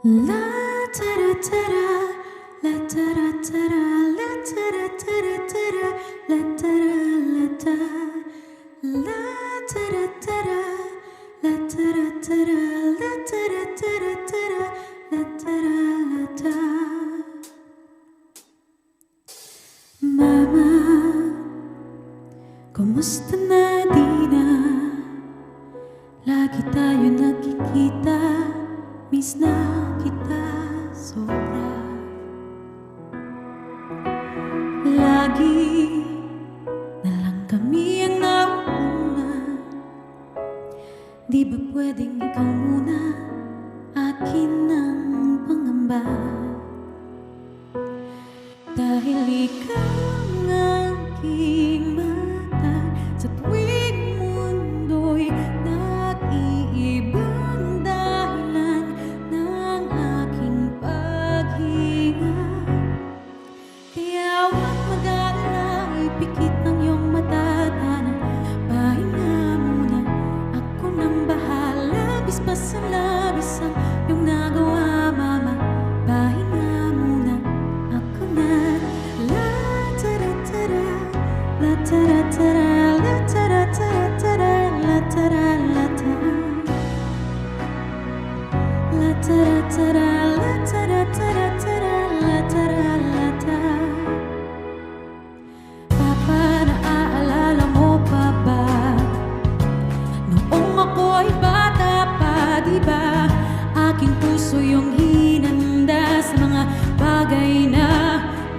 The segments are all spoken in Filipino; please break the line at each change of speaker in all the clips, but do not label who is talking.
La ta ra ta ra, la ta ra ta ra, la ta ra ta ra ta ra, la ta ra la ta, la ta ra ta ra, la ta ra ta ra, la ta ra ta ra ta ra, la ta ra la ta. Mama, kumusta na di na? Lagi tayo nagkikita, miss na kita sobra. Lagi na lang kami ang nauna. Di ba pwedeng ikaw muna, akin ang pangamba? Dahil ikaw ang aking mata, sa tuwing mundo'y nag-iibang dahilan ng aking paghinga. Kaya huwag mag-alala, ipikit ng iyong mata, tanang pahinga muna, ako nang bahala. Labis pa sa labis ang iyong nagawa, mama, pahinga muna, ako na. La tara-tara, la tara-tara, la tara-tara-tara, la tara-la-ta, la tara-tara, la tara-tara-tara, la tara-la-ta. Papa, naaalala mo pa ba noong ako'y bata pa, di ba? Aking puso yung hinanda sa mga bagay na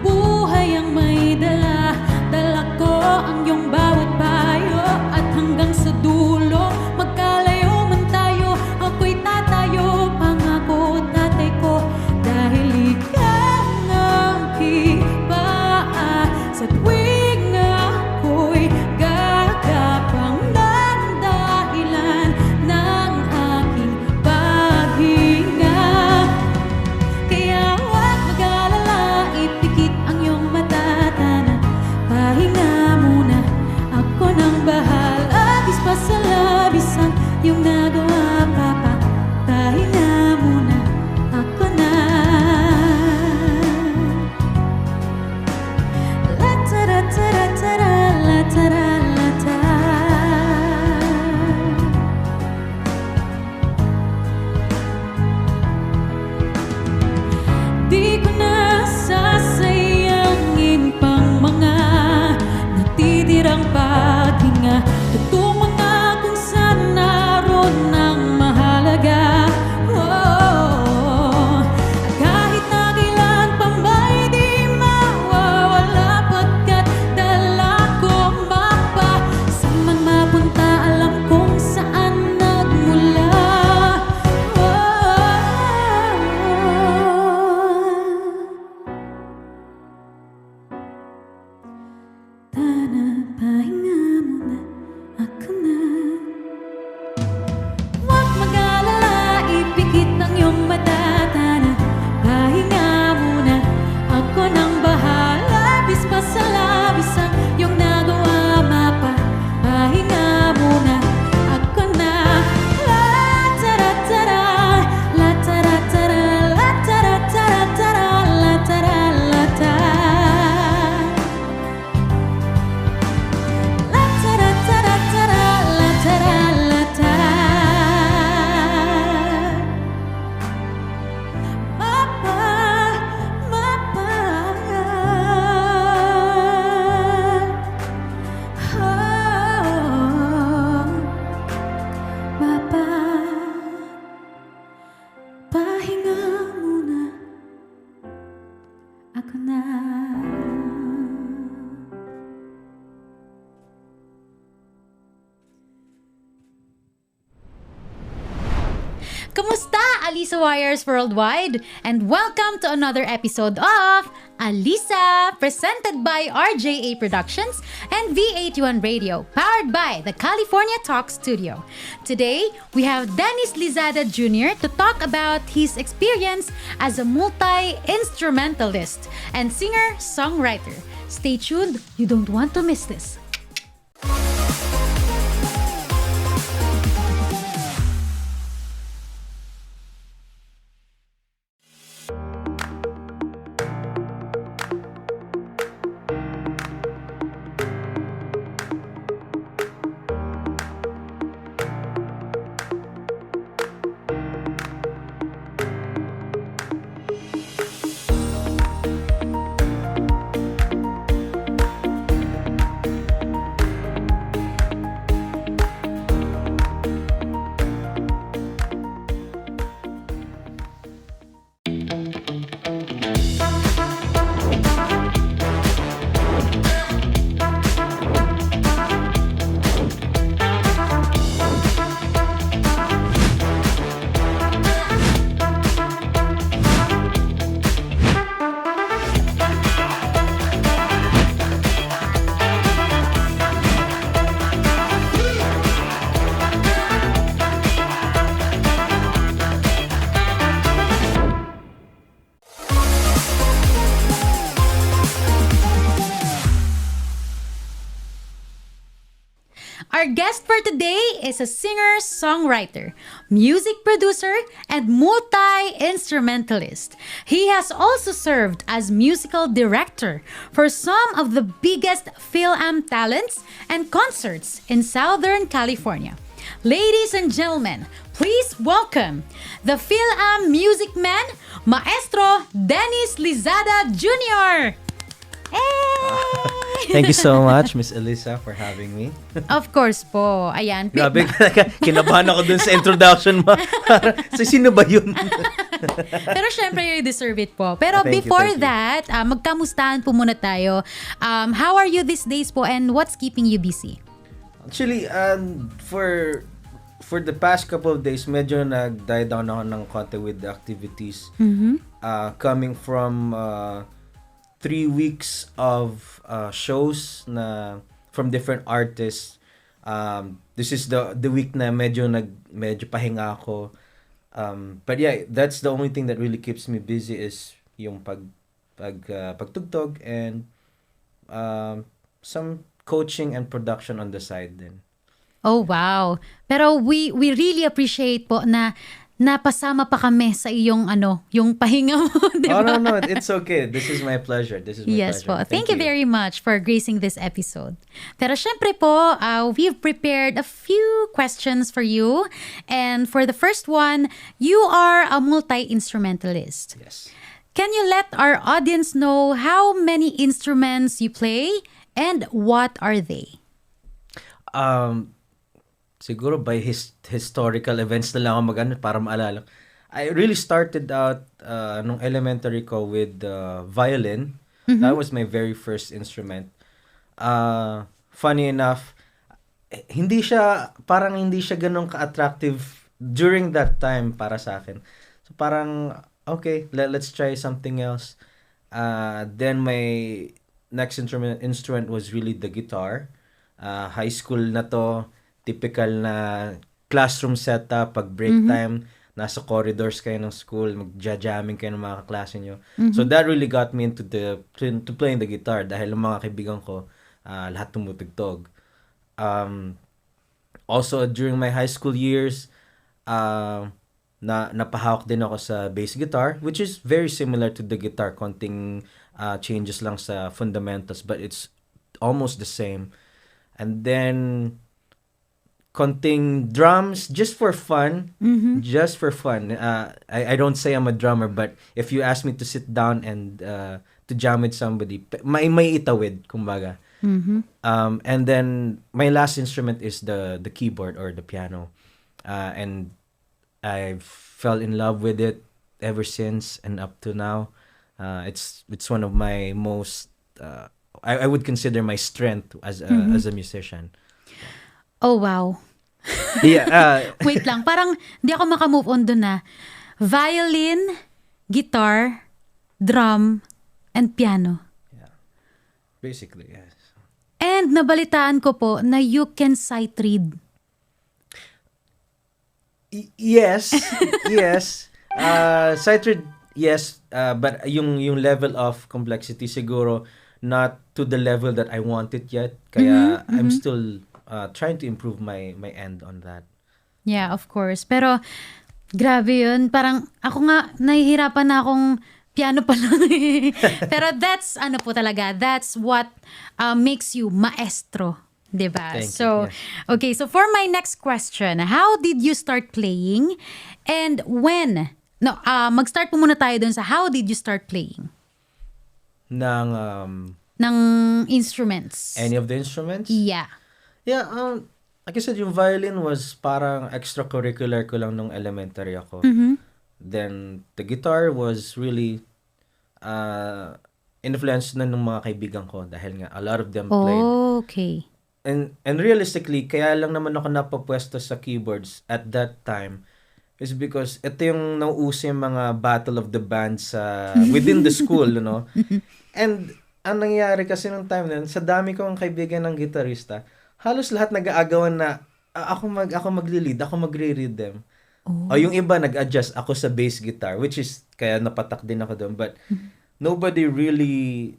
buhay ang may dala. Dala ko ang iyong bawat payo, at hanggang sa dulo, magkalayo man tayo, ako'y tatayo, pangako tatay ko. Dahil ikaw ang aking paa, sa tuwing ako'y gagapang ng dahilan ng aking paghinga. Kaya huwag mag-alala, ipikit ang iyong mata, tanang pahinga muna, ako nang bahala. Labis pa sa labis ang iyong nagawa, papa, pahinga muna, ako na. La tara-tara-tara, la tara-la-ta. Di ko na sasayangin pang mga natitirang paghinga, tutong mga kung saan naroon ang mahalaga. Oh, kahit na kailan pa may di mawawala, pagkat dala kong mapa, saan man mapunta alam kung saan nagmula. Tana, pahinga muna, ako na. Huwag mag-alala, ipikit ang iyong mata, tana, pahinga muna, ako nang bahala. Labis pa sa labis ang iyong nagawa, mapa, pahinga muna, ako na. La tara-tara, la tara-tara, la tara-tara-tara, la tara-la-ta. La tara-tara-tara, la tara-la-ta. Mapa, mapa, oh, mapa, pahinga muna, ako na.
Kumusta, Alisah Warriors Worldwide? And welcome to another episode of Alisah, presented by RJA Productions and V81 Radio, powered by the California Talk Studio. Today, we have Dennis Lizada Jr. to talk about his experience as a multi-instrumentalist and singer-songwriter. Stay tuned, you don't want to miss this. our guest for today is a singer, songwriter, music producer, and multi-instrumentalist. He has also served as musical director for some of the biggest Fil-Am talents and concerts in Southern California. Ladies and gentlemen, please welcome the Fil-Am music man, Maestro Dennis Lizada Jr. Hey!
Thank you so much, Miss Alisah, for having me.
Of course po. Ayan.
Grabe, kinabahan ako dun sa introduction mo. Sino ba yun?
Pero syempre, you deserve it po. Pero
Thank you,
before
thank you.
that, magkamustahan po muna tayo. How are you these days po and what's keeping you busy?
Actually, for the past couple of days, medyo nag-die down ako ng konti with the activities. Coming from 3 weeks of shows na from different artists. This is the week na medyo pahinga ako. But yeah, that's the only thing that really keeps me busy is yung pagtugtog and some coaching and production on the side din.
Oh, wow. Pero we really appreciate po na napasama pa kami sa iyong yung pahinga mo, di ba?
Oh, no, it's okay. This is my pleasure.
Yes po. Thank you very much for gracing this episode. Pero syempre po, we've prepared a few questions for you. And for the first one, you are a multi-instrumentalist.
Yes.
Can you let our audience know how many instruments you play and what are they?
Siguro by historical events na lang ako para maalala. I really started out nung elementary ko with violin. That was my very first instrument. Funny enough, hindi siya ganun ka-attractive during that time para sa akin. So parang, okay, let's try something else. Then my next instrument was really the guitar. High school na to, typical na classroom setup, pag break time, nasa corridors kayo ng school, magja-jamming kayo ng mga kaklase nyo. So that really got me into playing the guitar dahil yung mga kaibigan ko, lahat tumutugtog. Also, during my high school years, napahawak din ako sa bass guitar, which is very similar to the guitar, konting changes lang sa fundamentals, but it's almost the same. And then konting drums just for fun. Just for fun. I don't say I'm a drummer, but if you ask me to sit down and to jam with somebody, may itawid, kumbaga. And then my last instrument is the keyboard or the piano. And I fell in love with it ever since and up to now. It's one of my most I would consider my strength as a musician.
Oh, wow.
Yeah.
Wait lang, parang di ako makamove on dun na. Violin, guitar, drum, and piano.
Yeah. Basically, yes.
And nabalitaan ko po na you can sight read.
Yes. Yes. Sight read, yes. But yung level of complexity siguro not to the level that I want it yet. Kaya I'm still trying to improve my end on that.
Yeah, of course. Pero grabe yun. Parang ako nga nahihirapan na akong piano pa lang. Pero that's po talaga. That's what makes you maestro. Diba?
Thank you,
So,
yes.
okay. So for my next question, how did you start playing? And when? No, mag-start po muna tayo dun sa how did you start playing?
Ng
Instruments.
any of the instruments?
Yeah.
Yeah, like I said, yung violin was parang extracurricular ko lang nung elementary ako. Then, the guitar was really influenced na ng mga kaibigan ko dahil nga a lot of them played.
Okay.
And realistically, kaya lang naman ako napapwesto sa keyboards at that time is because ito yung nauuso yung mga battle of the bands within the school, you know. And ang nangyayari kasi nung time na yun, sa dami kong kaibigan ng gitarista, halos lahat nag-aagawan na ako magli-lead, ako magre-rhythm. O yung iba nag-adjust ako sa bass guitar, which is kaya napatak din ako doon. But nobody really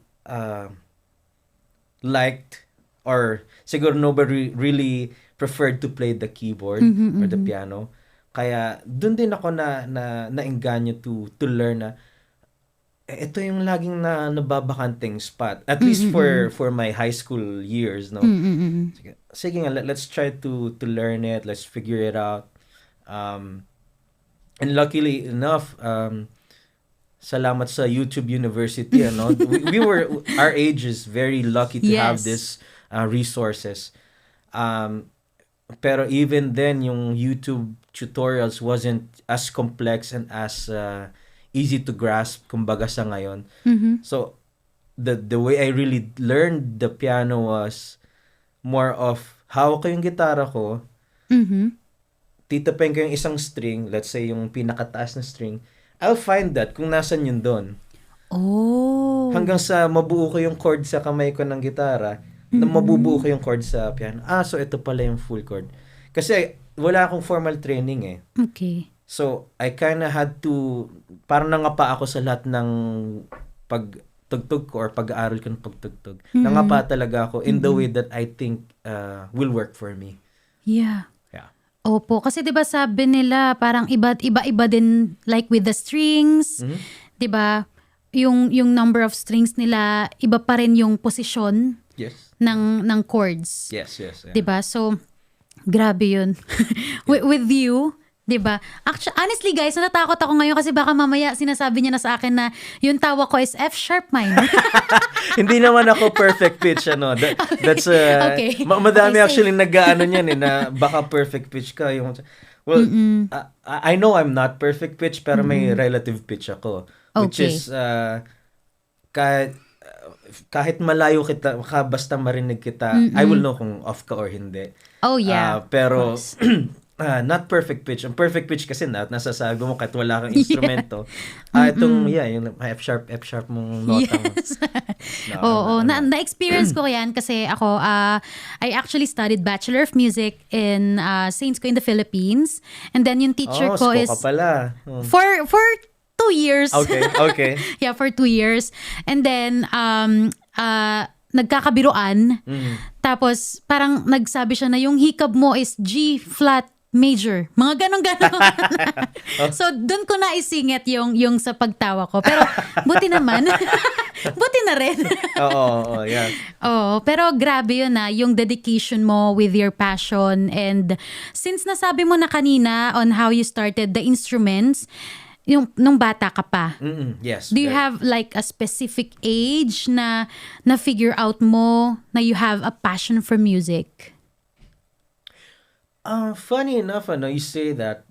liked or siguro nobody really preferred to play the keyboard or the piano. Kaya doon din ako naengganyo to learn na ito yung laging nababakanting spot, at least for my high school years, no. Sige nga, let's try to learn it, let's figure it out. And luckily enough, salamat sa YouTube University, ano. we were, our age is very lucky to have this resources. Pero even then, yung YouTube tutorials wasn't as complex and as easy to grasp, kumbaga, sa ngayon. So, the way I really learned the piano was more of, hawak ko yung gitara ko, titapin ko yung isang string, let's say yung pinakataas na string, I'll find that kung nasan yun doon.
Oh.
Hanggang sa mabuo ko yung chord sa kamay ko ng gitara, na mabubuo ko yung chord sa piano. So ito pala yung full chord. Kasi wala akong formal training eh.
Okay.
So, I kinda had to, parang nangapa ako sa lahat ng pagtugtog ko or pag-aaral ko ng pagtugtog. Nangapa talaga ako in the way that I think will work for me.
Yeah.
Yeah.
Opo, kasi 'di ba sabi nila parang iba-iba din, like with the strings, 'di ba? Yung number of strings nila, iba pa rin yung posisyon
Yes.
ng chords.
Yes. Yeah.
'Di ba? So grabe 'yun. with you, 'di ba? Actually, honestly guys, natakot ako ngayon kasi baka mamaya sinasabi niya na sa akin na yung tawa ko is F sharp minor.
Hindi naman ako perfect pitch, ano. That's
Okay.
madami
Okay,
actually nag-aano niyan eh, na baka perfect pitch ka yung, well, I know I'm not perfect pitch, pero may relative pitch ako, which
Okay.
is kahit malayo kita, basta marinig kita, I will know kung off ka or hindi.
Oh yeah.
Pero not perfect pitch. Ang perfect pitch kasi nasasabi mo kahit wala kang instrumento. Itong, yung F sharp mong nota mo.
Yes. Oo, na-experience ko yan kasi ako, I actually studied Bachelor of Music in Saints ko in the Philippines. And then yung teacher ko is
Ka pala.
for 2 years.
Okay.
Yeah, for 2 years. And then, nagkakabiruan. Tapos, parang nagsabi siya na yung hikab mo is G flat major. Mga ganon-ganon. So, dun ko na isingit yung sa pagtawa ko. Pero, buti naman. Buti na rin.
Oo, yeah.
Oo, pero grabe yun yung dedication mo with your passion. And since nasabi mo na kanina on how you started the instruments, yung nung bata ka pa.
Yes.
Do you have like a specific age na figure out mo na you have a passion for music?
Funny enough, you say that.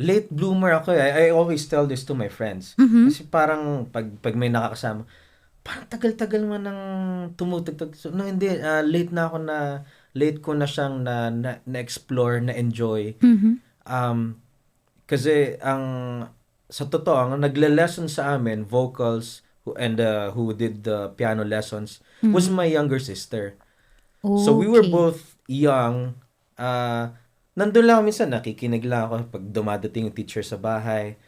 Late bloomer ako eh. I always tell this to my friends. Kasi parang pag may nakakasama, parang tagal-tagal mo nang tumutugtog. So, no, hindi. Late ko na siyang na-explore, na-enjoy. Kasi sa totoo, ang nagle-lesson sa amin, vocals, who did the piano lessons, was my younger sister.
Okay.
So we were both young. Nandun lang ako minsan, nakikinig lang ako pag dumadating yung teacher sa bahay.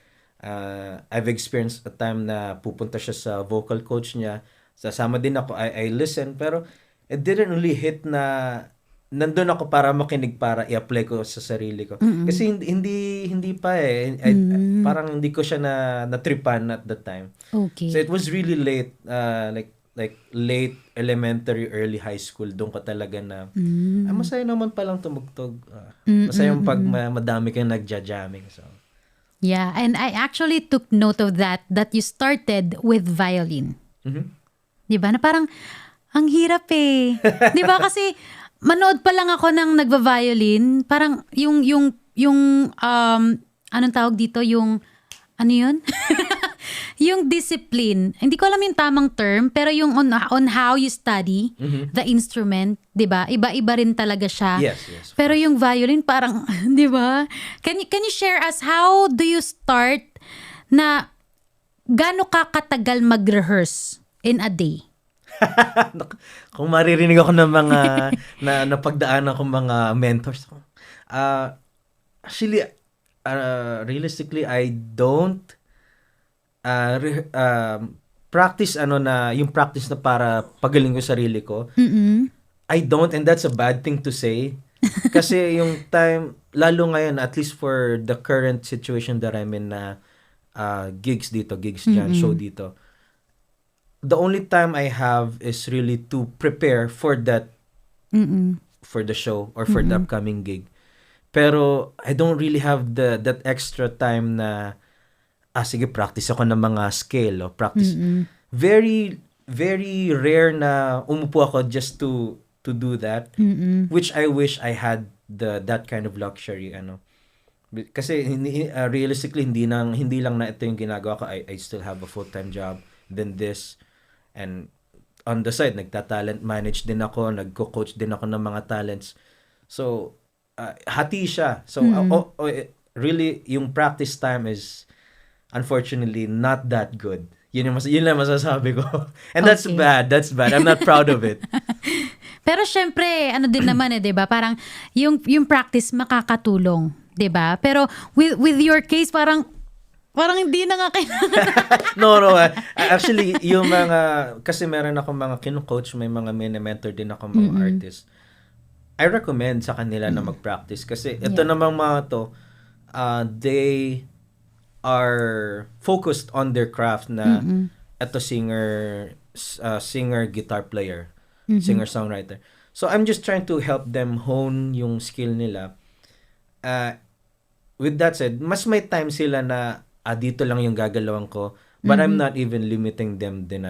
I've experienced a time na pupunta siya sa vocal coach niya. Sasama din ako, I listen, pero it didn't really hit na nandun ako para makinig, para i-apply ko sa sarili ko. Kasi hindi pa eh. Parang hindi ko siya na-tripan at that time.
Okay.
So it was really late, like late elementary, early high school, doon ko talaga na, masaya naman palang tumugtog. Masaya yung pag madami kang nagja-jamming. So.
Yeah, and I actually took note of that you started with violin. Di ba? Na parang, ang hirap eh. Di ba? Kasi, manood pa lang ako ng nagva-violin, parang yung anong tawag dito, yung, ano yun? Yung discipline. Hindi ko alam yung tamang term, pero yung on how you study the instrument, 'di ba? Iba-iba rin talaga siya.
Yes.
Pero yung violin parang, 'di ba? Can you share us how do you start na gaano ka katagal mag-rehearse in a day?
Kung maririnig ako ng mga napagdaanan akong mga mentors. Actually, realistically, I don't practice yung practice na para pagaling ko sarili ko. I don't, and that's a bad thing to say. Kasi yung time, lalo ngayon, at least for the current situation that I'm in na gigs dyan, show dito. The only time I have is really to prepare for that, for the show or for the upcoming gig. Pero I don't really have that extra time na, sige, practice ako ng mga scale o practice. Very, very rare na umupo ako just to do that, which I wish I had that kind of luxury, Kasi realistically hindi lang na ito yung ginagawa ko. I still have a full-time job, then this, and on the side nagta-talent manage din ako, nagko-coach din ako ng mga talents. So hati siya. So really yung practice time is unfortunately not that good. Yun lang masasabi ko. And that's bad. I'm not proud of it.
Pero syempre, din naman 'di ba? Parang yung practice makakatulong, 'di ba? Pero with your case parang hindi na nga kailangan.
No. Actually, yung kasi meron ako mga kino-coach, may mga mini-mentor din ako mga artists. I recommend sa kanila na mag-practice kasi ito namang mga to, they are focused on their craft na eto singer, guitar player, singer-songwriter. So I'm just trying to help them hone yung skill nila. With that said, mas may time sila na dito lang yung gagalawan ko, but I'm not even limiting them din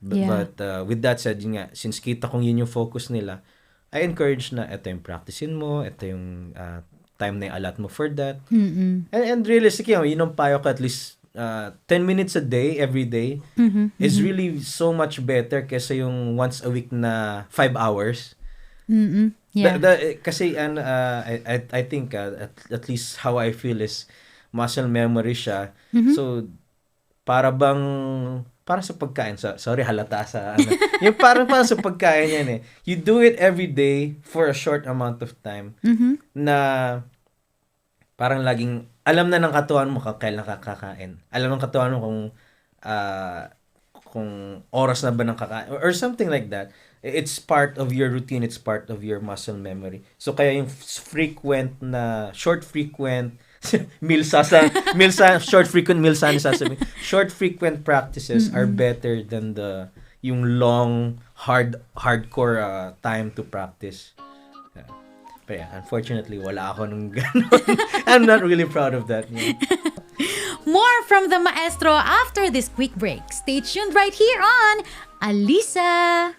But with that said, yun nga, since kita kong yun yung focus nila, I encourage na ito yung practicein mo, ito yung time na allot mo for that. And realistically, yun ang payo ko, at least 10 minutes a day, every day, is really so much better kaysa yung once a week na 5 hours.
Yeah.
Kasi I think at least how I feel is muscle memory siya. So para sa pagkain, sorry halata sa yung parang sa pagkain yan eh. You do it every day for a short amount of time na parang laging alam na ng katawan mo kailan kakain. Alam ng katawan mo kung oras na ba ng kakain or something like that. It's part of your routine, it's part of your muscle memory. So kaya yung short frequent practices are better than yung long hardcore time to practice. But yeah, unfortunately wala ako nung ganun. I'm not really proud of that.
More from the maestro after this quick break. Stay tuned right here on Alisah.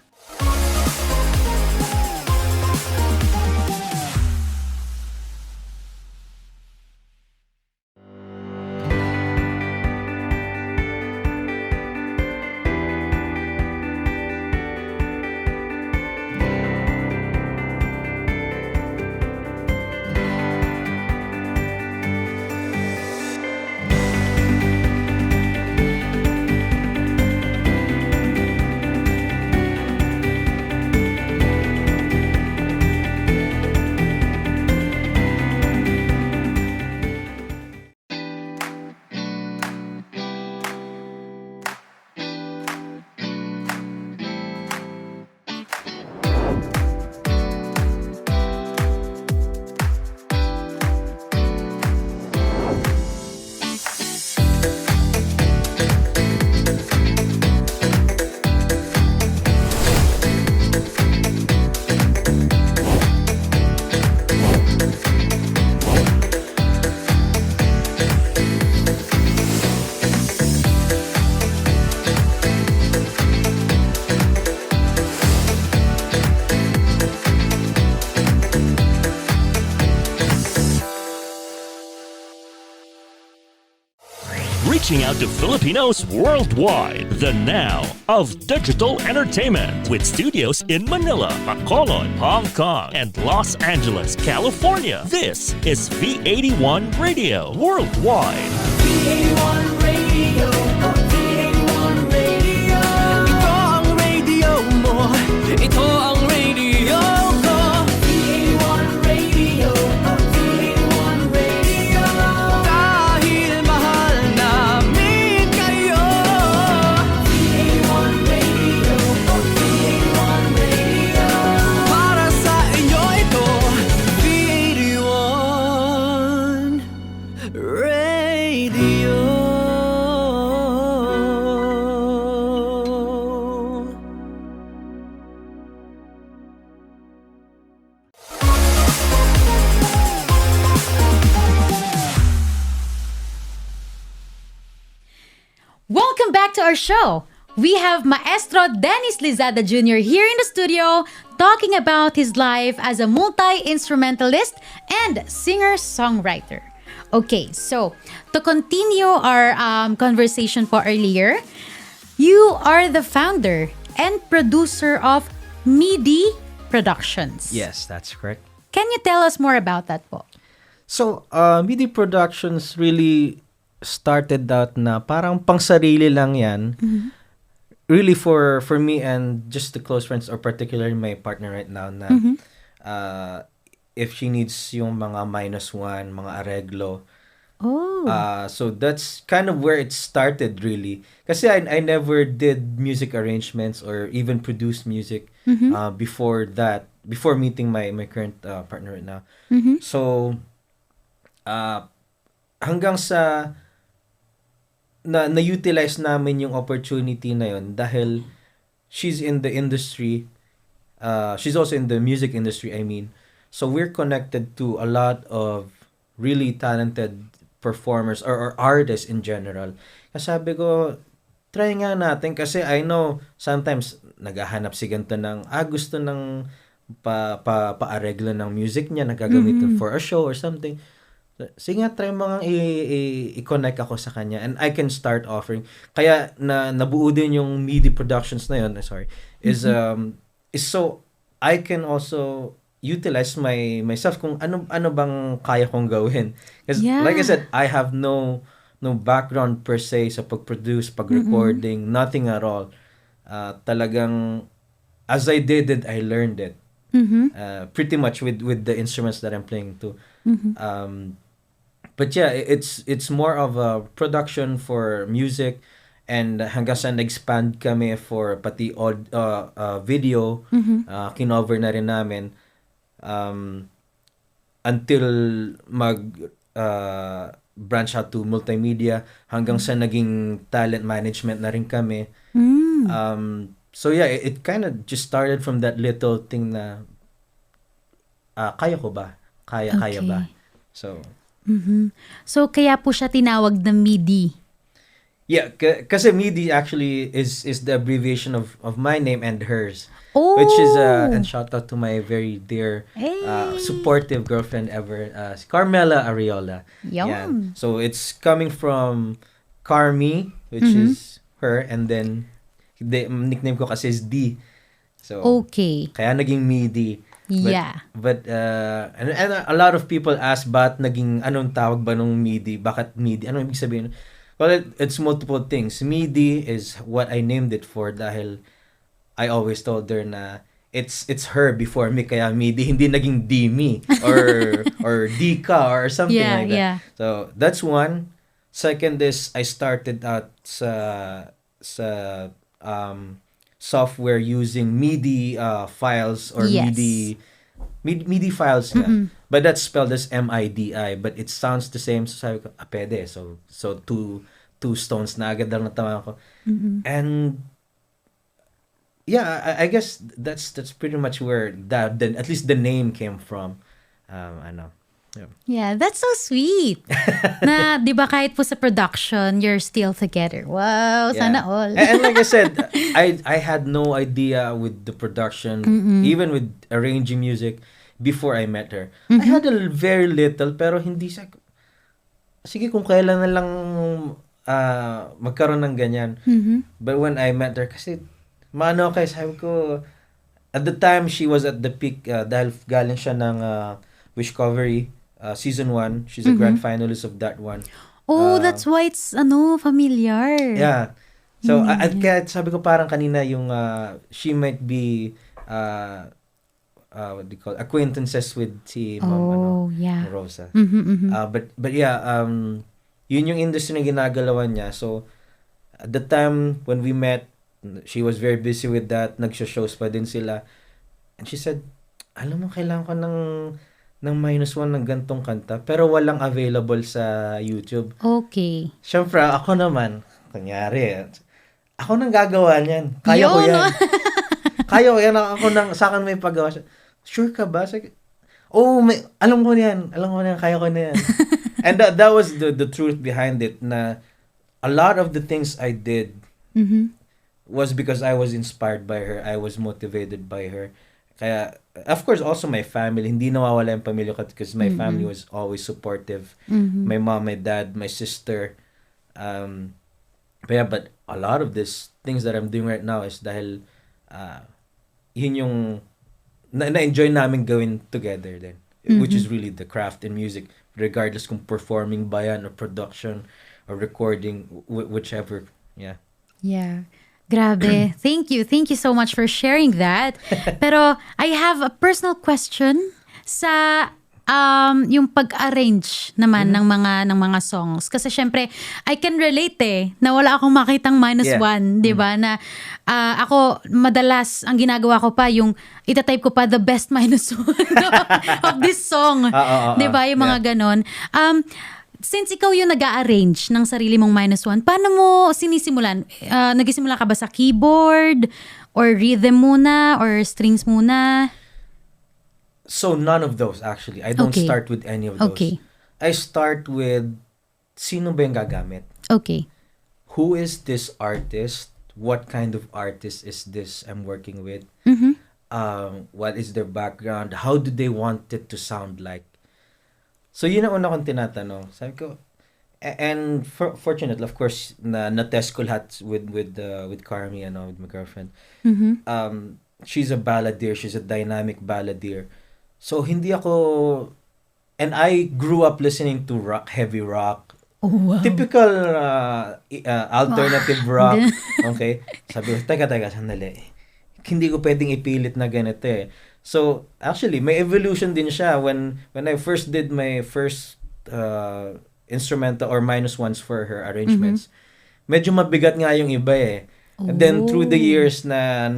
Reaching out to Filipinos worldwide, the now of digital entertainment with studios in Manila, Bacolod, Hong Kong, and Los Angeles, California. This is V81 Radio Worldwide.
V81 Radio, V81 Radio. Ito ang radio mo, ito ang radio ko. V81 Radio, V81 Radio. Dahil mahal namin kayo. V81
back to our show. We have Maestro Dennis Lizada Jr. here in the studio talking about his life as a multi-instrumentalist and singer-songwriter. Okay, so to continue our conversation for earlier, you are the founder and producer of Midi Productions.
Yes, that's correct.
Can you tell us more about that po?
So, Midi Productions really started out na parang pang-sarili lang yan. Really for me and just the close friends, or particularly my partner right now, na if she needs yung mga -1, mga areglo.
Oh.
So that's kind of where it started, really. Kasi I never did music arrangements or even produced music before that, before meeting my current partner right now. So, hanggang sa na-utilize namin yung opportunity na yun dahil she's in the industry. She's also in the music industry, I mean. So we're connected to a lot of really talented performers or artists in general. Kasi sabi ko, try nga natin kasi I know sometimes naghahanap si ganito ng gusto ng pa-areglo ng music niya, nagagamitin for a show or something. Sige nga, try mo nga i-connect ako sa kanya and I can start offering. Kaya nabuo din yung Midi Productions na yun, is so I can also utilize myself kung ano bang kaya kong gawin. Because like I said, I have no background per se sa pag-produce, pag-recording, nothing at all. Talagang as I did it, I learned it. Pretty much with the instruments that I'm playing too. But yeah, it's more of a production for music, and hanggang sa nag-expand kami for pati video, kinover na rin namin until branch out to multimedia, hanggang sa naging talent management na rin kami. So yeah, it kind of just started from that little thing na kaya ko ba? Kaya ba? So
So, kaya po siya tinawag na Midi.
yeah, kasi Midi actually is the abbreviation of my name and hers.
Oh!
Which is, and shout out to my very dear, supportive girlfriend ever, si Carmela Ariola.
Yum.
Yan. So, it's coming from Carmi, which is her, and then, the nickname ko kasi is D. So,
Okay.
kaya naging Midi.
Yeah.
But and a lot of people ask naging anong tawag ba nung Midi? Bakit Midi? Ano ibig sabihin? Well, it's multiple things. Midi is what I named it for dahil I always told her na it's her before me, kaya Midi, hindi naging D me or D ka or something like that.
Yeah.
So that's one. Second is I started out sa software using Midi files or
Yes.
MIDI files nga. But that's spelled as MIDI, but it sounds the same. So sabi ko, pwede. So two stones na agad lang natawa ko. And yeah, I guess that's pretty much where at least the name came from.
Yeah, that's so sweet. Na, di ba kahit po sa production, you're still together. Wow, sana all.
And like I said, I had no idea with the production, even with arranging music before I met her. I had very little, pero hindi siya, sige kung kailan na lang magkaroon ng ganyan. But when I met her, kasi sabi ko, at the time she was at the peak dahil galing siya ng Wishcovery season 1. She's a grand finalist of that one.
Oh, that's why it's familiar.
Yeah. So at kaya sabi ko parang kanina yung she might be what do you call it? Acquaintances with si Ma'am
yeah.
Rosa. But yeah, yun yung industry na ginagalawan niya. So at the time when we met, she was very busy with that. Nagsho-shows pa din sila. And she said, alam mo, kailangan ko ng -1 ng gantong kanta, pero walang available sa YouTube.
Okay.
Siyempre, ako naman, kunyari, ako nang gagawa niyan. Kaya ko yan. Kaya ko yan. Sa akin may paggawa siya. Sure ka ba? Alam ko yan. Kaya ko na yan. And that was the truth behind it, na a lot of the things I did was because I was inspired by her. I was motivated by her. Kaya, of course, also my family. Hindi nawawala yung pamilya ko because my family was always supportive. My mom, my dad, my sister. But a lot of these things that I'm doing right now is dahil yun yung na-enjoy namin gawin together then. Which is really the craft in music. Regardless kung performing ba yan or production or recording, whichever. Yeah.
Yeah. Grabe. Thank you. Thank you so much for sharing that. Pero I have a personal question sa yung pag-arrange naman ng mga songs. Kasi syempre, I can relate na wala akong makitang minus one, 'di ba? Na ako madalas ang ginagawa ko pa yung itatype ko pa the best minus one of this song. 'Di ba? Yung mga ganon. Since ikaw yung nag-a-arrange ng sarili mong minus one, paano mo sinisimulan? Nagsisimula ka ba sa keyboard? Or rhythm muna? Or strings muna?
So, none of those actually. I don't start with any of those.
Okay.
I start with sino ba yung gagamit?
Okay.
Who is this artist? What kind of artist is this I'm working with? What is their background? How do they want it to sound like? So, yun ang una kong tinatanong. Sabi ko, and fortunately, of course, na-test ko lahat with Carmi, with my girlfriend. She's a balladeer. She's a dynamic balladeer. So, hindi ako... And I grew up listening to rock, heavy rock.
Oh, wow.
Typical alternative rock. Okay? Sabi ko, teka, sandali. Hindi ko pwedeng ipilit na ganito eh. So, actually, may evolution din siya. When I first did my first instrumental or minus ones for her arrangements, medyo mabigat nga yung iba eh. And then, through the years na,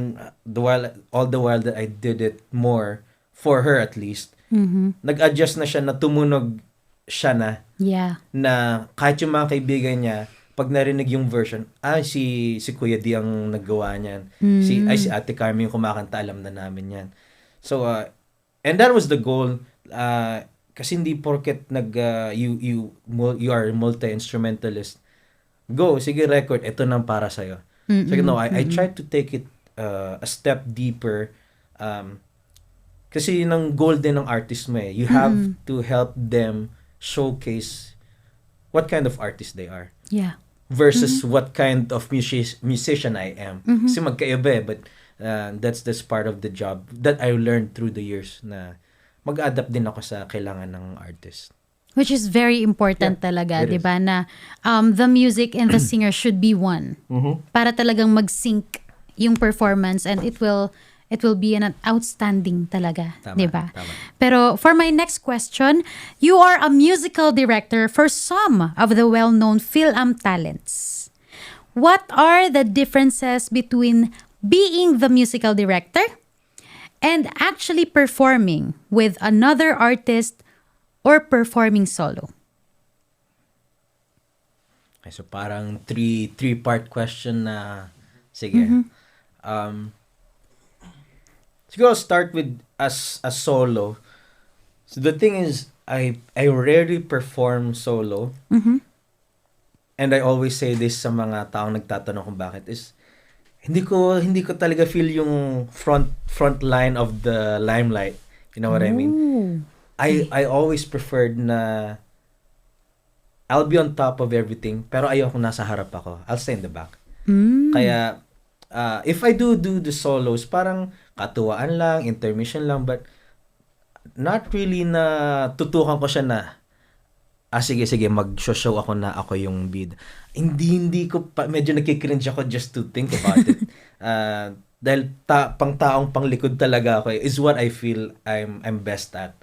all the while that I did it more, for her at least, nag-adjust na siya na tumunog siya na.
Yeah.
Na kahit yung mga kaibigan niya, pag narinig yung version, si Kuya D ang naggawa niyan. Si Ate Carmi yung kumakanta, alam na namin yan. So, and that was the goal. Kasi hindi porket you are multi-instrumentalist. Go, sige record, ito nang para sa'yo. So, no, I tried to take it a step deeper. Kasi yun ang goal din ng artist mo eh. You have to help them showcase what kind of artist they are.
Yeah.
Versus what kind of musician I am. Kasi magkaiba eh, but that's part of the job that I learned through the years na mag-adapt din ako sa kailangan ng artist.
Which is very important talaga, di ba? Na the music and the singer should be one. Para talagang mag-sync yung performance and it will be an outstanding talaga, di ba? Pero for my next question, you are a musical director for some of the well-known Fil-Am talents. What are the differences between being the musical director and actually performing with another artist or performing solo?
Okay, so parang three-part question na, sige. Siguro I'll start with as a solo. So the thing is, I rarely perform solo. And I always say this sa mga taong nagtatanong kung bakit is, hindi ko talaga feel yung front line of the limelight. You know what I mean? I always preferred na I'll be on top of everything, pero ayoko nasa harap ako. I'll stay in the back. Kaya if I do the solos, parang katuwaan lang, intermission lang, but not really na tutukan ko siya na sige, mag-show ako na ako yung bid. Hindi ko pa, medyo nakikringe ako just to think about it. Dahil pang-taong panglikod talaga ako is what I feel I'm best at.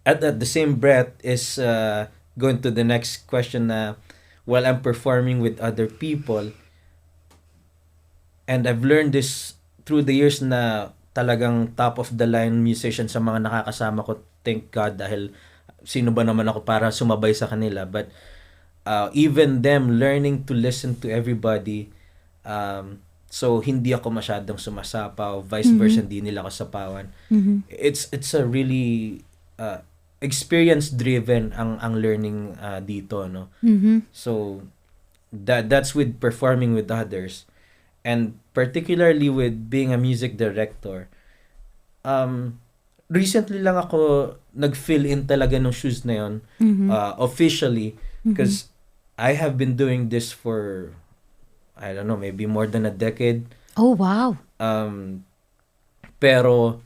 At the same breath is going to the next question na while I'm performing with other people, and I've learned this through the years na talagang top of the line musician sa mga nakakasama ko, thank God, dahil sino ba naman ako para sumabay sa kanila, but even them learning to listen to everybody, so hindi ako masyadong sumasapaw, vice versa, hindi nila ako sapawan. It's a really experience driven ang learning dito, no. So that's with performing with others, and particularly with being a music director. Recently lang ako nag-fill in talaga ng shoes na yon, officially, because I have been doing this for, I don't know, maybe more than a decade.
Oh, wow.
Pero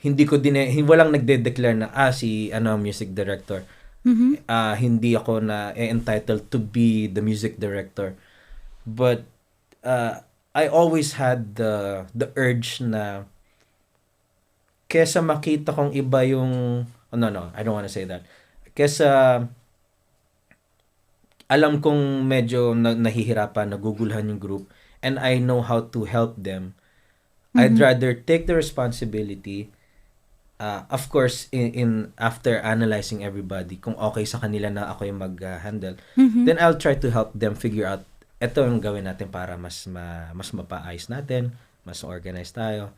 hindi ko din walang nagde-declare na si music director. Hindi ako na entitled to be the music director. But I always had the urge na kesa makita kong iba yung no, I don't want to say that. Kesa alam kong medyo nahihirapan, naguguluhan yung group, and I know how to help them. I'd rather take the responsibility, of course, in after analyzing everybody, kung okay sa kanila na ako yung mag-handle, then I'll try to help them figure out, ito yung gawin natin para mas mapaayos natin, mas organized tayo.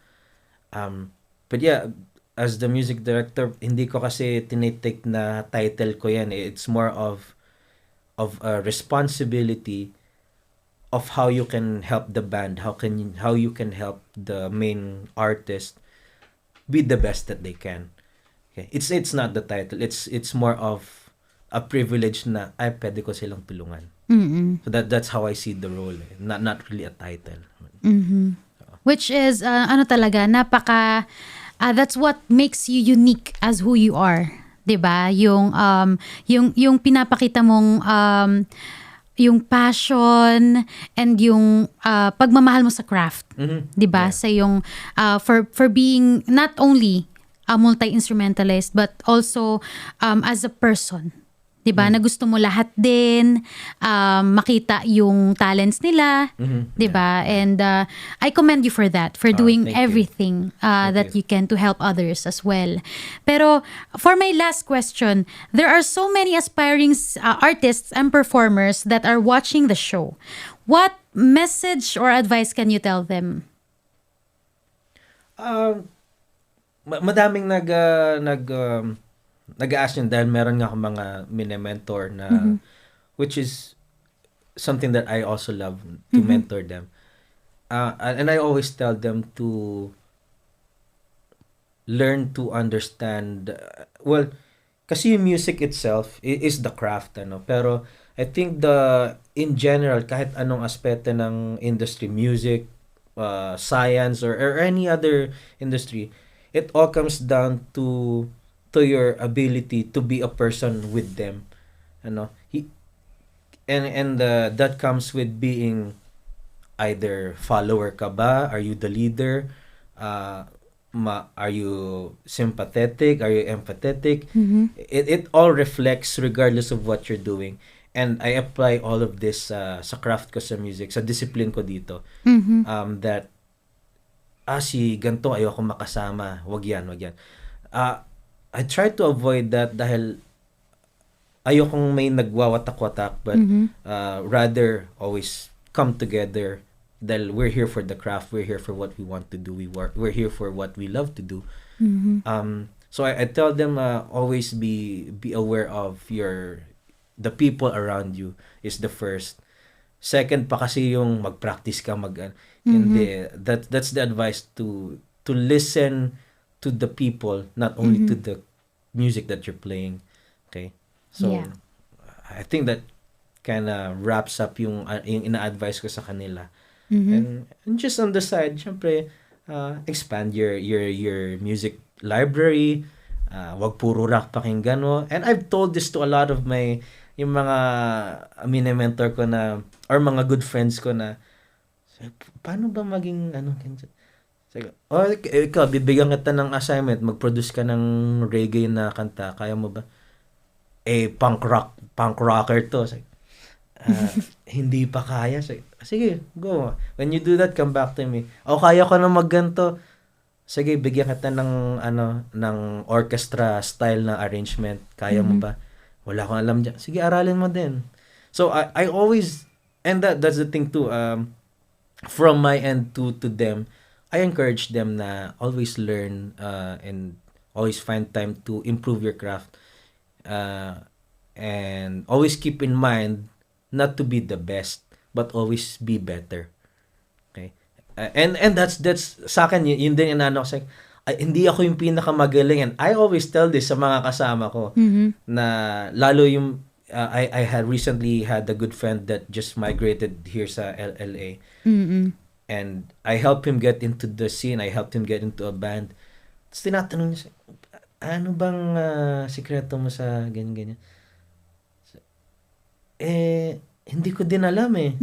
But yeah, as the music director, hindi ko kasi tinitake na title ko yan. It's more of a responsibility of how you can help the band, how you can help the main artist be the best that they can. Okay, it's not the title. It's more of a privilege na pwede ko silang tulungan. So that's how I see the role. Not really a title.
Which is talaga that's what makes you unique as who you are, 'di ba? Yung pinapakita mong yung passion and yung pagmamahal mo sa craft, 'di ba? Sa yung for being not only a multi-instrumentalist but also as a person. 'Di ba? Na gusto mo lahat din makita yung talents nila, 'di ba? And I commend you for that, for doing
thank you.
everything that you can to help others as well. Pero for my last question, there are so many aspiring artists and performers that are watching the show. What message or advice can you tell them?
Madaming nag-ask yun dahil meron nga akong mga mini-mentor na which is something that I also love to mentor them. And I always tell them to learn to understand, well, kasi yung music itself is the craft, pero I think in general, kahit anong aspeto ng industry, music, science, or any other industry, it all comes down to your ability to be a person with them, that comes with being either follower ka ba, are you the leader, are you sympathetic, are you empathetic, it all reflects regardless of what you're doing. And I apply all of this sa craft ko sa music, sa discipline ko dito, that si ganto ayoko makasama, wag yan. I try to avoid that dahil ayokong may nagwawatak-watak, but rather always come together dahil we're here for the craft, we're here for what we want to do, we're here for what we love to do. So I tell them always be aware of the people around you is the first. Second pa kasi yung mag-practice ka, hindi, that's the advice, to listen to the people, not only to the music that you're playing. Okay? So,
Yeah.
I think that kind of wraps up yung ina-advise ko sa kanila. And just on the side, syempre, expand your music library. Wag puro rock pakinggan mo. And I've told this to a lot of yung mga mini-mentor ko na, or mga good friends ko na, paano ba maging, ikaw, bibigyan kita ng assignment, mag-produce ka ng reggae na kanta, kaya mo ba? Punk rocker to. Hindi pa kaya. Sige, go. When you do that, come back to me. Kaya ko na magganto. Sige, bigyan kita ng orchestra style na arrangement. Kaya mo ba? Wala akong alam dyan. Sige, aralin mo din. So, I always, and that's the thing too, from my end to them, I encourage them na always learn and always find time to improve your craft, and always keep in mind not to be the best, but always be better. Okay? And that's sa akin, yun din inano ko hindi ako yung pinakamagaling, and I always tell this sa mga kasama ko na lalo yung I had recently had a good friend that just migrated here sa LA. And I helped him get into the scene. I helped him get into a band. Tapos tinatanong niya, ano bang sikreto mo sa ganyan-ganyan? Hindi ko din alam eh.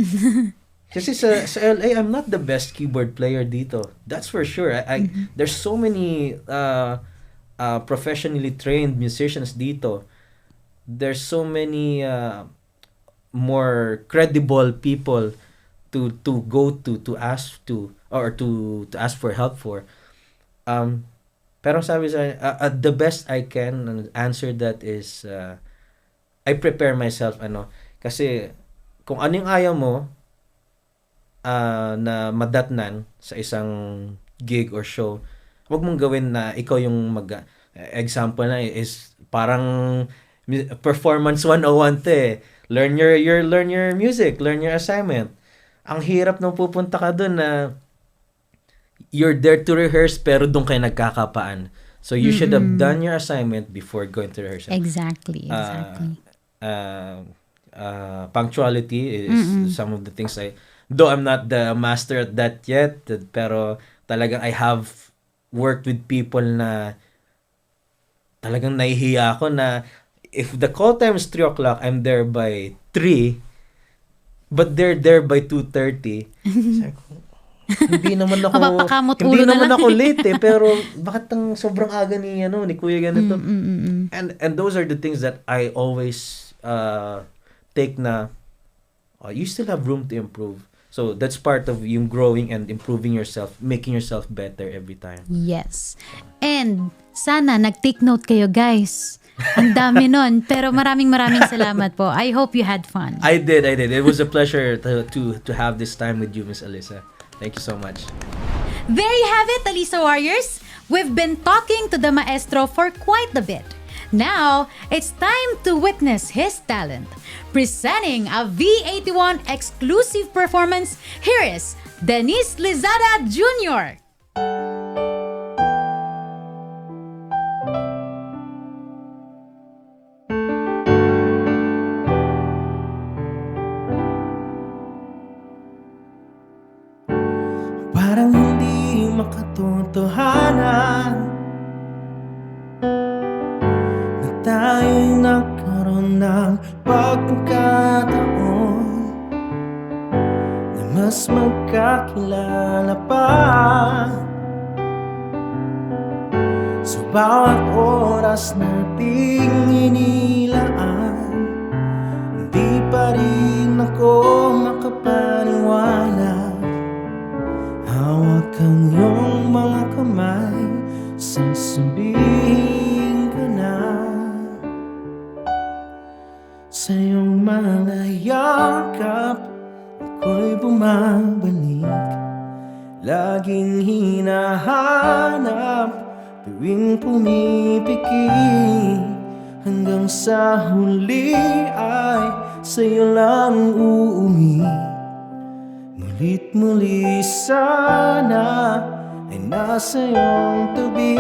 Kasi sa LA, I'm not the best keyboard player dito. That's for sure. There's so many professionally trained musicians dito. There's so many more credible people to go to ask to or to ask for help for. Pero sabi sa the best I can answer that is I prepare myself kasi kung ano yung ayaw mo na madatnan sa isang gig or show, wag mong gawin na ikaw yung example na is parang performance 101 learn your music, learn your assignment. Ang hirap nung pupunta ka doon na you're there to rehearse pero doon kayo nagkakapaan. So you should have done your assignment before going to rehearsal.
Exactly.
Punctuality is some of the things though I'm not the master at that yet, pero talagang I have worked with people na talagang nahihiya ako na if the call time is 3 o'clock, I'm there by 3, but they're there by 2:30. Hindi naman ako late pero bakit ang sobrang aga ni Kuya ganito? And those are the things that I always take na you still have room to improve. So that's part of yung growing and improving yourself, making yourself better every time.
Yes. And sana nag-take note kayo, guys. Ang dami nun. Pero maraming salamat po. I hope you had fun.
I did. It was a pleasure to have this time with you, Miss Alisah. Thank you so much.
There you have it, Alisah Warriors. We've been talking to the maestro for quite a bit. Now, it's time to witness his talent. Presenting a V81 exclusive performance, here is Dennis Lizada Jr.
Parang hindi makatotohanan na tayo'y nagkaroon ng pagkakataon na mas magkakilala pa. Sa bawat oras nating inilaan, hindi pa rin ako makapaniwala. Hawak ang iyong mga kamay, sasabihin ko na sa iyong mga yakap ako'y bumabalik. Laging hinahanap tuwing pumipikit, hanggang sa huli ay sa iyo lang uuwi. Mulit-muli sana ay nasa iyong tabi.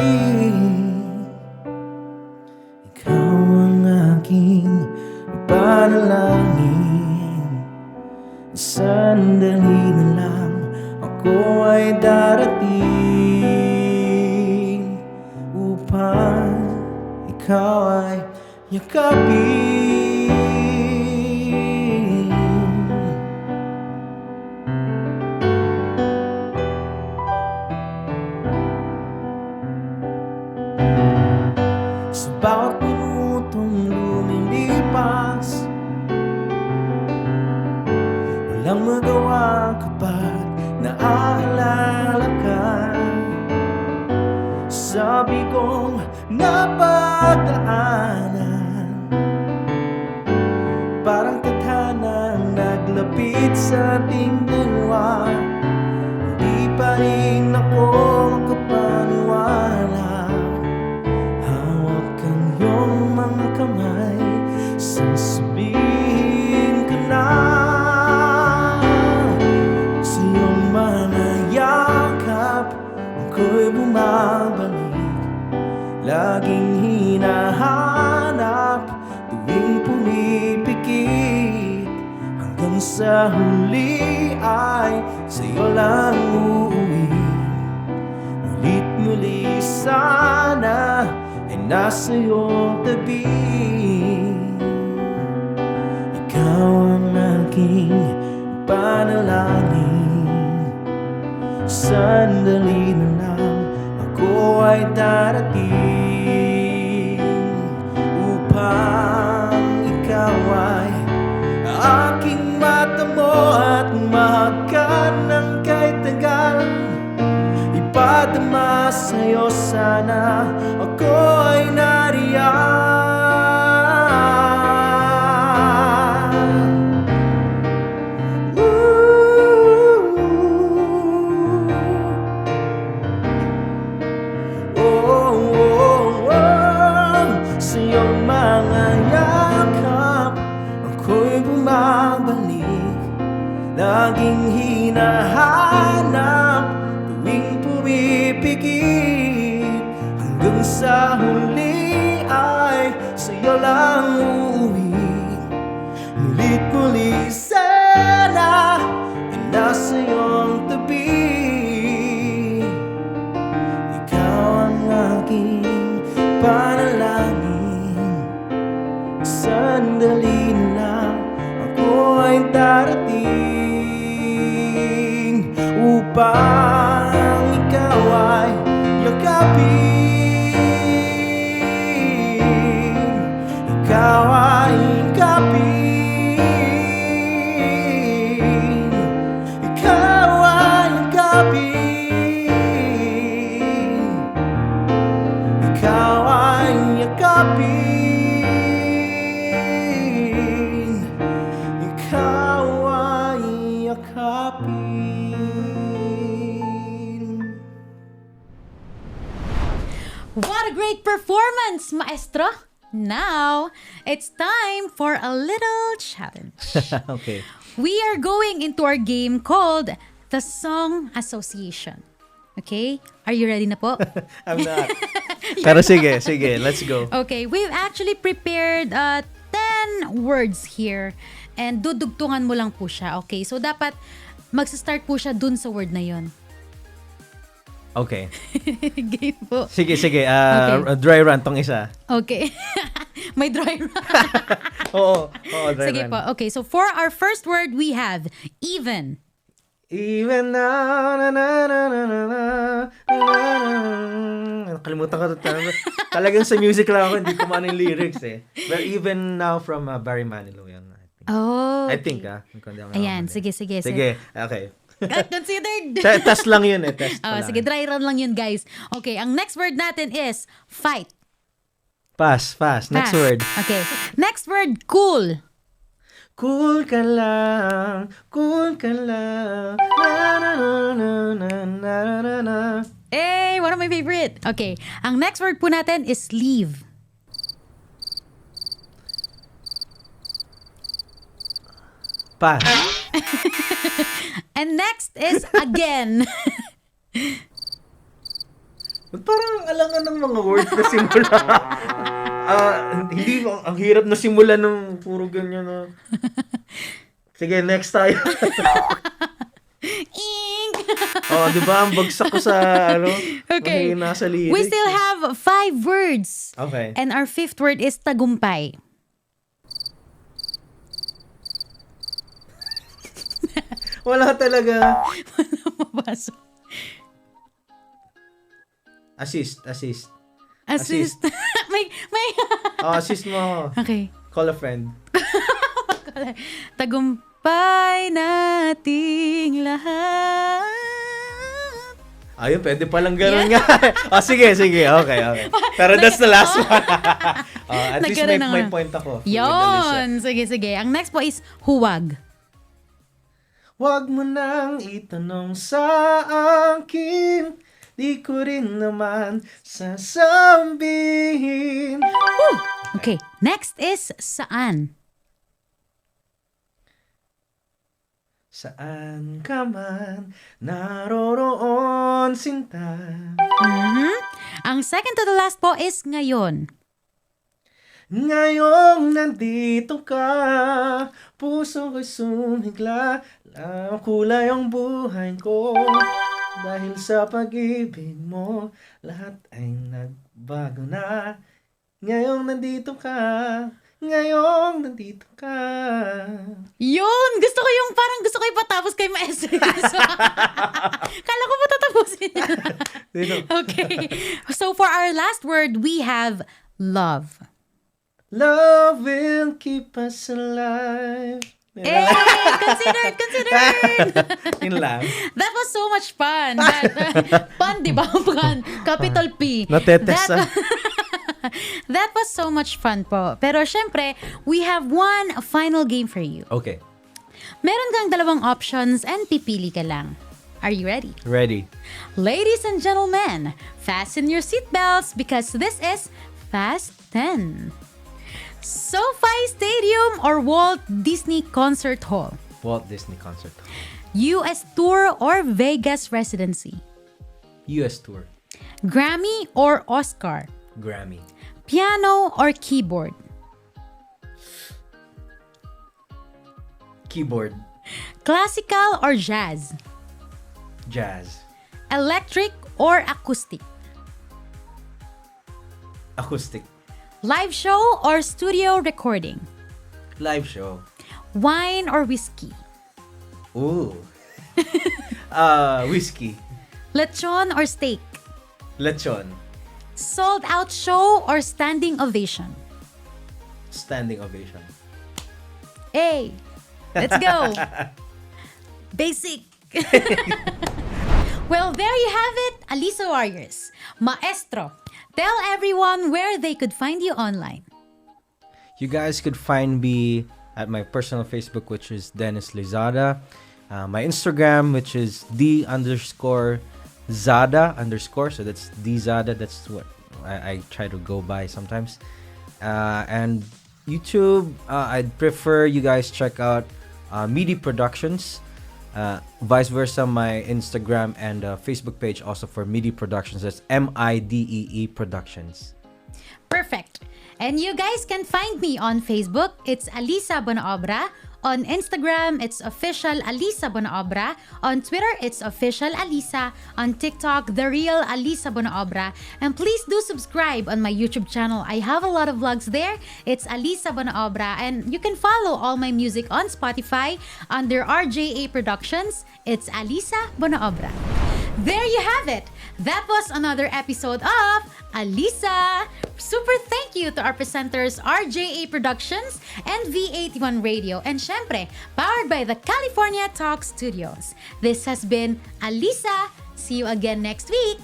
Ikaw ang aking panalangin. Sandali na lang ako ay darating upang ikaw ay yakapin. Sa bawat minutong lumilipas, walang magawa kapag naaalala ka. Sabi kong napadaanan, parang tadhanang naglapit sa ating dalawa. Hindi pa rin ako makapaniwala. Hawak ang iyong mga kamay, sasabihin ko na sa huli ay sa'yo lang uuwi. Mulit muli sana ay nasa iyong tabi. Ikaw ang aking panalangin. Sandali na lang ako ay darating upang ikaw ay aking matamo at mahagkan ng kahit tagal. Ipadama sa'yo sana ako ay nariyan. Sa iyong mga yakap ako'y bumabalik. Laging hinahanap tuwing pumipikit. Hanggang sa huli ay sa'yo lang uuwi. Mulit muli sana ay nasa iyong tabi. Ikaw ang aking panalangin. Sandali na lang ako ay darating upang ikaw ay yakapin. Ikaw ay yakapin. Ikaw ay yakapin. Ikaw ay yakapin. Ikaw ay yakapin.
What a great performance, maestro! Now, it's time for a little challenge.
Okay.
We are going into our game called the Song Association. Okay? Are you ready na po?
I'm not. Pero sige, let's go.
Okay, we've actually prepared 10 words here and dudugtungan mo lang po siya. Okay, so dapat magsa-start po siya dun sa word na yon.
Okay.
Game po.
Sige.
Okay.
Dry run tong isa.
Okay. May dry run.
Oo, dry
Sige
run.
po. Okay, so for our first word, we have even.
Even now, na na na na na na na. Nakalimutan ko ito. Talagang sa music lang ako, hindi ko maano yung lyrics eh. But even now from Barry Manilow yan.
Oh.
I think Kung hindi ako
Ayan,
nakakamali.
sige.
Sige, okay.
Considered.
Test lang yun eh. Test pa lang.
Sige, dry run lang yun, guys. Okay, ang next word natin is fight.
Pass. Next
Pass.
word.
Okay. Next word, cool.
Cool ka lang. Na na na na na na na.
Hey, one of my favorite. Okay, ang next word po natin is leave.
Pass.
And next is again.
Parang alangan ng mga words na simula. Hindi, ang hirap na simula ng puro ganyan na. Sige, next tayo.
Ink.
Di ba? Ang bagsak ko sa,
Okay.
mahina sa lyrics.
We still have 5 words.
Okay.
And our 5th word is tagumpay.
Wala talaga.
Mabasok.
Assist.
Assist. may.
Assist mo.
Okay.
Call a friend.
Tagumpay nating lahat.
Ayun, pwede palang gano'n nga. Sige. Okay. Pero that's the last one. At least may point ako.
Yon. Sige. Ang next po is huwag.
Huwag mo nang itanong sa akin, di ko rin naman sasabihin.
Okay. Next is saan.
Saan ka man naroroon, sinta.
Ang second to the last po is ngayon.
Ngayong nandito ka, puso ko'y sumigla, ang kulay ang buhay ko. Dahil sa pag-ibig mo, lahat ay nagbago na. Ngayong nandito ka, ngayong nandito ka.
Yun! Gusto ko yung parang gusto ko ipatapos kay Maestro. Kala ko patatapusin niya. Okay. So for our last word, we have love.
Love will keep us alive.
Hey! Considered!
Yun lang.
That was so much fun. Fun, di ba? Fun. Capital P.
Natetes
That was so much fun po. Pero syempre, we have one final game for you.
Okay.
Meron kang dalawang options and pipili ka lang. Are you ready?
Ready.
Ladies and gentlemen, fasten your seatbelts because this is Fast 10. SoFi Stadium or Walt Disney Concert Hall?
Walt Disney Concert.
US Tour or Vegas Residency?
US Tour.
Grammy or Oscar?
Grammy.
Piano or keyboard?
Keyboard.
Classical or jazz?
Jazz.
Electric or acoustic?
Acoustic.
Live show or studio recording?
Live show.
Wine or whiskey?
Ooh. Whiskey.
Lechon or steak?
Lechon.
Sold out show or standing ovation?
Standing ovation.
Hey, let's go. Basic. Well, there you have it, Alisah Warriors. Maestro, tell everyone where they could find you online.
You guys could find me at my personal Facebook, which is Dennis Lizada. My Instagram, which is _Zada_. So that's Dzada. That's what I try to go by sometimes. And YouTube, I'd prefer you guys check out Midi Productions. Vice versa, my Instagram and Facebook page also for Midi Productions. That's MIDEE Productions.
Perfect. And you guys can find me on Facebook. It's Alisah Bonaobra. On Instagram, it's official Alisah Bonaobra. On Twitter, it's official Alisah. On TikTok, the real Alisah Bonaobra. And please do subscribe on my YouTube channel. I have a lot of vlogs there. It's Alisah Bonaobra. And you can follow all my music on Spotify under RJA Productions. It's Alisah Bonaobra. There you have it. That was another episode of Alisah. Super thank you to our presenters RJA Productions and V81 Radio. And syempre, powered by the California Talk Studios. This has been Alisah. See you again next week.